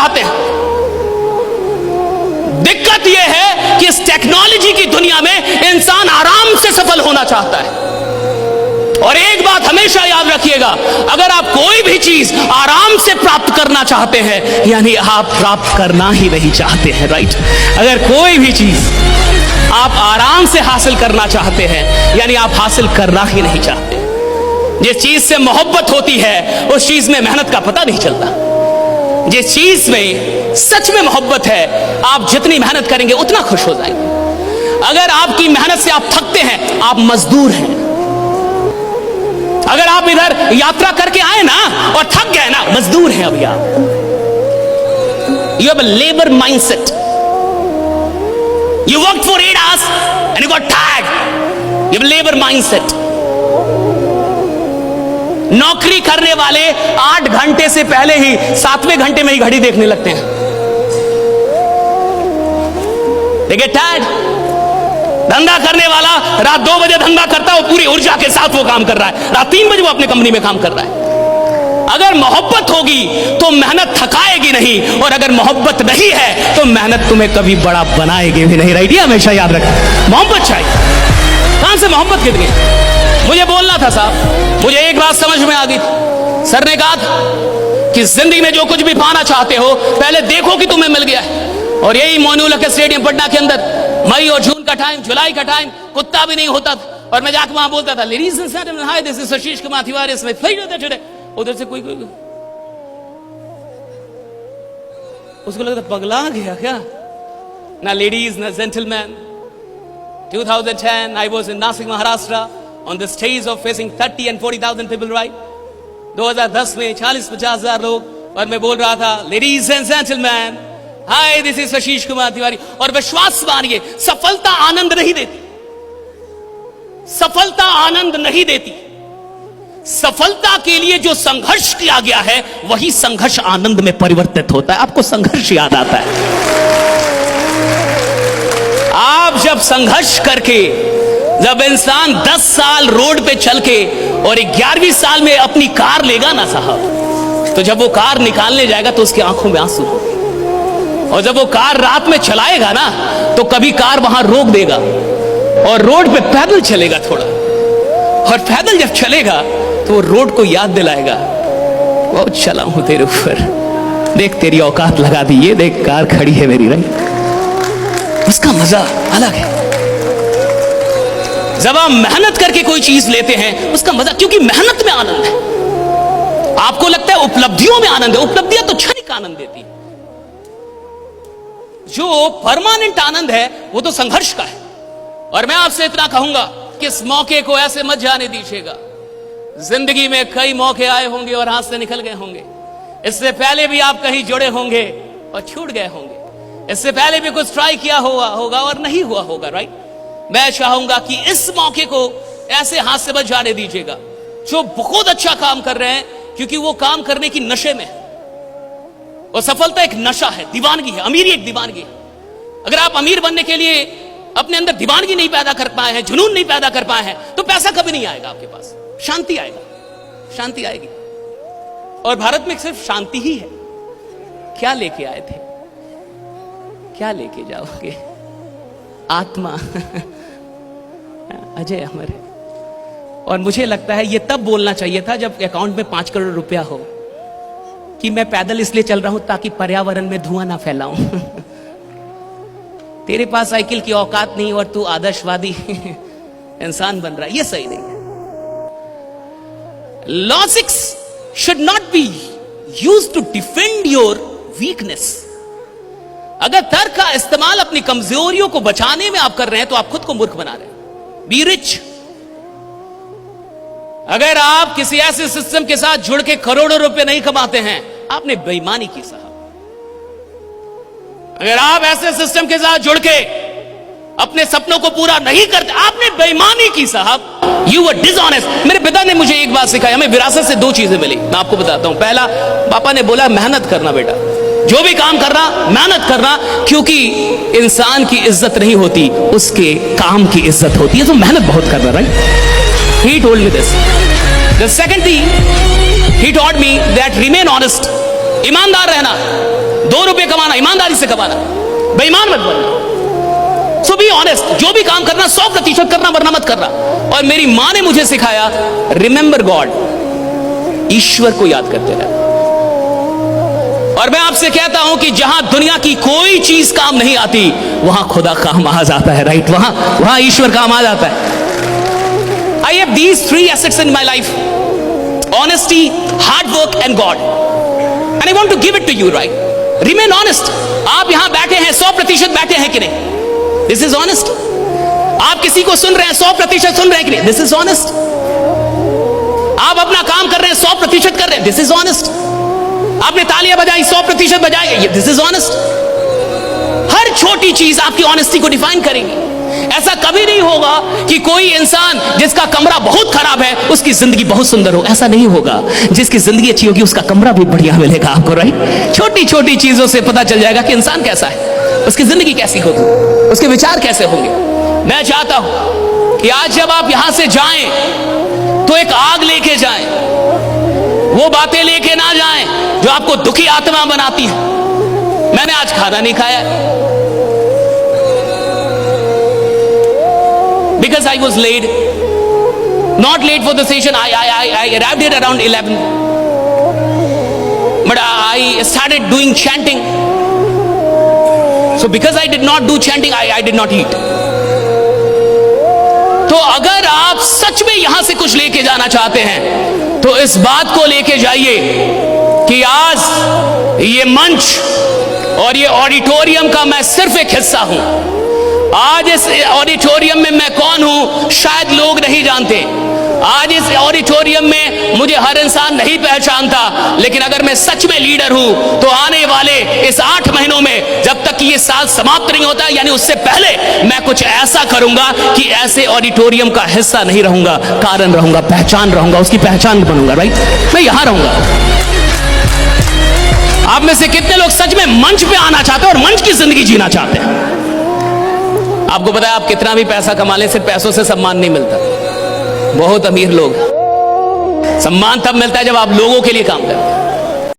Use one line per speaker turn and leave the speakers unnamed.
चाहते हैं। दिक्कत यह है कि इस टेक्नोलॉजी की दुनिया में इंसान आराम से सफल होना चाहता है। और एक बात हमेशा याद रखिएगा, अगर आप कोई भी चीज आराम से प्राप्त करना चाहते हैं, यानी आप प्राप्त करना ही नहीं चाहते हैं, राइट। अगर कोई भी चीज आप आराम से हासिल करना चाहते हैं, यानी आप हासिल करना ही नहीं चाहते। जिस चीज से मोहब्बत होती है उस चीज में मेहनत का पता नहीं चलता। जिस चीज में सच में मोहब्बत है, आप जितनी मेहनत करेंगे उतना खुश हो जाएंगे। अगर आपकी मेहनत से आप थकते हैं, आप मजदूर हैं। अगर आप इधर यात्रा करके आए ना और थक गए ना, मजदूर हैं अभी आप। You have a labour mindset. You work for 8 hours and you got tired. You have labour mindset. नौकरी करने वाले 8 घंटे से पहले ही 7वें घंटे में ही घड़ी देखने लगते हैं। They get tired। धंधा करने वाला रात 2 बजे धंधा करता है, वो पूरी ऊर्जा के साथ वो काम कर रहा है। रात 3 बजे वो अपनी कंपनी में काम कर रहा है। अगर मोहब्बत होगी तो मेहनत थकाएगी नहीं, और अगर मोहब्बत नहीं है तो मेहनत तुम्हें कभी बड़ा बनाएगी भी नहीं, राइट। ये हमेशा याद रखें। मोहब्बत चाहिए। कहां से मोहब्बत कितनी? मुझे बोलना था साहब, मुझे एक बात समझ में आ गई। सर ने कहा था कि जिंदगी में जो कुछ भी पाना चाहते हो पहले देखो कि तुम्हें मिल गया है। और यही मोनू के स्टेडियम पटना के अंदर मई और जून का टाइम, जुलाई का टाइम, कुत्ता भी नहीं होता था, और मैं जाकर वहां बोलता था, ladies and gentleman, hi this is Sashish Kumar Tiwari with pleasure today. उधर से कोई उसको लगता पगला गया क्या ना। लेडीज ना gentleman. 2010 I was in Nasik, Maharashtra on the stage of facing 30 and 40,000 people, right? 2010 में 40-50 हजार लोग, और मैं बोल रहा था, ladies and gentleman, hi this is Ashish Kumar Tiwari. और विश्वास मानिए, सफलता आनंद नहीं देती। सफलता आनंद नहीं देती। सफलता के लिए जो संघर्ष किया गया है वही संघर्ष आनंद में परिवर्तित होता है। आपको संघर्ष याद आता है? आप जब संघर्ष करके, जब इंसान 10 साल रोड पे चल के और 11वीं साल में अपनी कार लेगा ना साहब, तो जब वो कार निकालने जाएगा तो उसकी आंखों में आंसू होंगे। और जब वो कार रात में चलाएगा ना, तो कभी कार वहां रोक देगा और रोड पे पैदल चलेगा थोड़ा, और पैदल जब चलेगा तो वो रोड को याद दिलाएगा, बहुत चला हूं तेरे ऊपर, देख तेरी औकात लगा दी, ये देख कार खड़ी है मेरी, रंग। उसका मजा अलग है। जब आप मेहनत करके कोई चीज लेते हैं उसका मजा, क्योंकि मेहनत में आनंद है। आपको लगता है उपलब्धियों में आनंद है, उपलब्धियां तो क्षणिक आनंद देती है। जो परमानेंट आनंद है वो तो संघर्ष का है। और मैं आपसे इतना कहूंगा कि इस मौके को ऐसे मत जाने दीजिएगा। जिंदगी में कई मौके आए होंगे और हाथ से निकल गए होंगे। इससे पहले भी आप कहीं जुड़े होंगे और छूट गए होंगे। इससे पहले भी कुछ ट्राई किया होगा और नहीं हुआ होगा, राइट। मैं चाहूंगा कि इस मौके को ऐसे हाथ से मत जाने दीजिएगा। जो बहुत अच्छा काम कर रहे हैं, क्योंकि वो काम करने की नशे में है। और सफलता एक नशा है, दीवानगी है। अमीरी एक दीवानगी है। अगर आप अमीर बनने के लिए अपने अंदर दीवानगी नहीं पैदा कर पाए हैं, जुनून नहीं पैदा कर पाए हैं, तो पैसा कभी नहीं आएगा आपके पास। शांति आएगा, शांति आएगी। और भारत में सिर्फ शांति ही है। क्या लेके आए थे, क्या लेके जाओगे? आत्मा। अजय अमर है। और मुझे लगता है ये तब बोलना चाहिए था जब अकाउंट में 5 करोड़ रुपया हो, कि मैं पैदल इसलिए चल रहा हूं ताकि पर्यावरण में धुआं ना फैलाऊं। तेरे पास साइकिल की औकात नहीं और तू आदर्शवादी इंसान बन रहा है, ये सही नहीं है। Logics should not be used to defend your weakness. अगर तर्क का इस्तेमाल अपनी कमजोरियों को बचाने में आप कर रहे हैं तो आप खुद को मूर्ख बना रहे हैं। Be rich. अगर आप किसी ऐसे सिस्टम के साथ जुड़ के करोड़ों रुपए नहीं कमाते हैं, आपने बेईमानी की साहब। अगर आप ऐसे सिस्टम के साथ जुड़ के अपने सपनों को पूरा नहीं करते, आपने बेईमानी की साहब। You were dishonest. मेरे पिता ने मुझे एक बात सिखाई, हमें विरासत से 2 चीजें मिली, मैं आपको बताता हूं। पहला, पापा ने बोला मेहनत करना बेटा, जो भी काम करना मेहनत करना, क्योंकि इंसान की इज्जत नहीं होती, उसके काम की इज्जत होती है। तो मेहनत बहुत करना, right. He told me this. The second thing he taught me that remain honest. ईमानदार रहना। ₹2 कमाना, ईमानदारी से कमाना, बेईमान मत बनना। सो बी ऑनेस्ट, जो भी काम करना 100% करना, वरना मत करना। और मेरी मां ने मुझे सिखाया, रिमेंबर गॉड, ईश्वर को याद करते रहना। और मैं आपसे कहता हूं कि जहां दुनिया की कोई चीज काम नहीं आती, वहां खुदा काम आ जाता है, राइट? वहां ईश्वर काम आ जाता है। I have these 3 assets in my life: honesty, hard work and God. And I want to give it to you, right? Remain honest. आप यहां बैठे हैं, 100% बैठे हैं कि नहीं? This is honest. आप किसी को सुन रहे हैं, 100% सुन रहे हैं कि नहीं? This is honest. आप अपना काम कर रहे हैं, 100% कर रहे हैं, This is honest. आपने तालियां बजाई, 100% बजाएंगे, This is honest. हर छोटी चीज आपकी ऑनेस्टी को डिफाइन करेगी। ऐसा कभी नहीं होगा कि कोई इंसान जिसका कमरा बहुत खराब है उसकी जिंदगी बहुत सुंदर हो, ऐसा नहीं होगा। जिसकी जिंदगी अच्छी होगी उसका कमरा भी बढ़िया मिलेगा आपको, राइट? छोटी छोटी चीजों से पता चल जाएगा कि इंसान कैसा है, उसकी जिंदगी कैसी होगी, उसके विचार कैसे होंगे। मैं चाहता हूं कि आज जब आप यहां से जाएं तो एक आग लेके जाएं, वो बातें लेके ना जाएं जो आपको दुखी आत्मा बनाती है। मैंने आज खाना नहीं खाया because I was late, not late for the session. I arrived here around 11, but I started doing chanting. So because I did not do chanting, I did not eat. तो अगर आप सच में यहां से कुछ लेके जाना चाहते हैं तो इस बात को लेके जाइए कि आज ये मंच और ये ऑडिटोरियम का मैं सिर्फ एक हिस्सा हूं। आज इस ऑडिटोरियम में मैं कौन हूं शायद लोग नहीं जानते। आज इस ऑडिटोरियम में मुझे हर इंसान नहीं पहचानता, लेकिन अगर मैं सच में लीडर हूं तो आने वाले इस 8 महीनों में, जब तक कि ये साल समाप्त नहीं होता, यानी उससे पहले, मैं कुछ ऐसा करूंगा कि ऐसे ऑडिटोरियम का हिस्सा नहीं रहूंगा, कारण रहूंगा, पहचान रहूंगा, उसकी पहचान बनूंगा, राइट? मैं यहां रहूंगा। आप में से कितने लोग सच में मंच पे आना चाहते हैं और मंच की जिंदगी जीना चाहते हैं? आपको पता है, आप कितना भी पैसा कमा लें, सिर्फ पैसों से सम्मान नहीं मिलता। बहुत अमीर लोग, सम्मान तब मिलता है जब आप लोगों के लिए काम करते हैं।